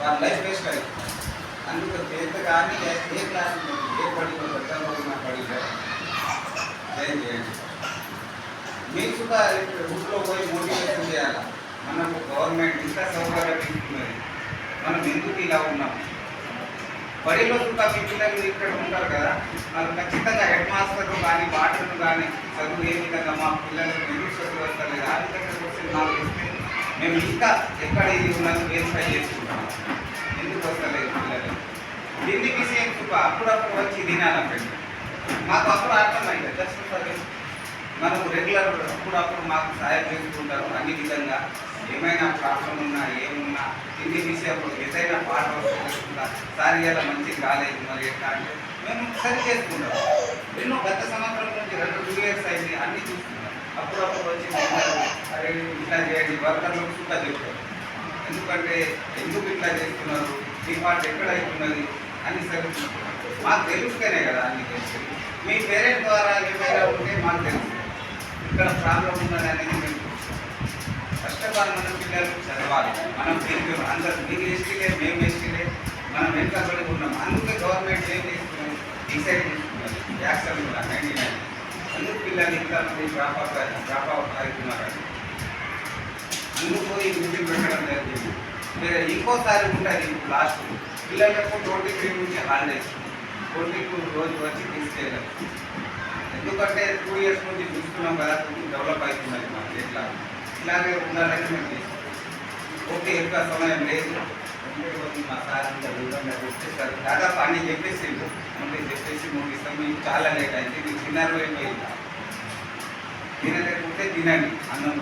వాళ్ళ life waste అయ్యింది. అందుకు చేత కానీ ఏ క్లాస్ ఏ పడిలో పెద్ద పడిలో జాయిన్ చేయండి. మీకు కూడా ఊళ్ళో పోయి మోటివేషన్ చేయాలి. మనకు గవర్నమెంట్ ఇంకా సౌకర్యం ఇస్తున్నది, మనం ఎందుకు ఇలా ఉన్నాం. బడిలో కూడా మీ పిల్లలు ఇక్కడ ఉంటారు కదా, వాళ్ళు ఖచ్చితంగా హెడ్ మాస్టర్లు కానీ వాటర్ను కానీ చదువు ఏ విధంగా మా పిల్లలకు ఎందుకు చదువు వస్తలేదు ఆ విధంగా క్వశ్చన్ నాకు ఇస్తే మేము ఇంకా ఎక్కడ ఇది ఉన్నది వెరిఫై చేసుకుంటాం. ఎందుకు వస్తలేదు పిల్లలు దీన్ని విషయం అప్పుడప్పుడు వచ్చి తినాలంటే మాకు అప్పుడు అర్థమైంది. దర్శనం మనకు రెగ్యులర్ అప్పుడప్పుడు మాకు సహాయం చేసుకుంటారు అన్ని విధంగా. ఏమైనా ప్రాబ్లం ఉన్నా ఏమున్నా ఇన్ని విషయంలో ఏదైనా పాట వస్తుందా సార్ ఇలా మంచి కాలేదు మరి ఎట్లా అంటే మేము సరి చేసుకుంటాం. ఎన్నో గత సంవత్సరం నుంచి 2 years అయింది అన్నీ చూస్తున్నాం. అప్పుడప్పుడు వచ్చి అరే ఇట్లా చేయండి వర్కర్లకు కూడా చెప్తారు. ఎందుకంటే ఎందుకు ఇట్లా చేస్తున్నారు, మీ పాట ఎక్కడ అవుతున్నది అని సరి మాకు తెలుస్తేనే కదా అన్ని తెలుసు. మీ పేరెంట్ ద్వారా ఏమైనా ఉంటే మాకు తెలుసు ఇక్కడ ప్రాబ్లం ఉన్నది అనేది మేము కష్టపడి మన పిల్లలు చదవాలి. మనం తెలుగు అందరూ మీరు ఎస్టీలే మేము ఎస్టీలే మనం వెనుకబడి ఉన్నాం. అందుకే గవర్నమెంట్ ఏం చేస్తున్నది డిసైడ్ చేసుకున్నది యాక్షన్ కూడా 99 అందుకు పిల్లలు ఇంకా డ్రాప్ అవుట్ అవుతున్నారని అందుకు ఈ మీటింగ్ పెట్టడం జరిగింది. మీరు ఇంకోసారి ఉంటుంది లాస్ట్ పిల్లలకు 23 నుంచి హాలిడేస్ 22 రోజు వచ్చి తీసుకెళ్ళారు. ఎందుకంటే 2 years నుంచి చూస్తున్నాం కదా, కొంచెం డెవలప్ అవుతున్నది మాకు. ఎట్లా ఇలాగే ఉండాలని మేము చేస్తాం. ఓకే ఎక్కువ సమయం లేదు మా సార్ చెప్పేసారు దాదాపు అన్నీ చెప్పేసి ముందు చెప్పేసి ముగిస్తాం. మీకు చాలా లేట్ అయింది, మీకు తిన్నారు అయిపోయిందా తినలేకపోతే తినండి అన్నం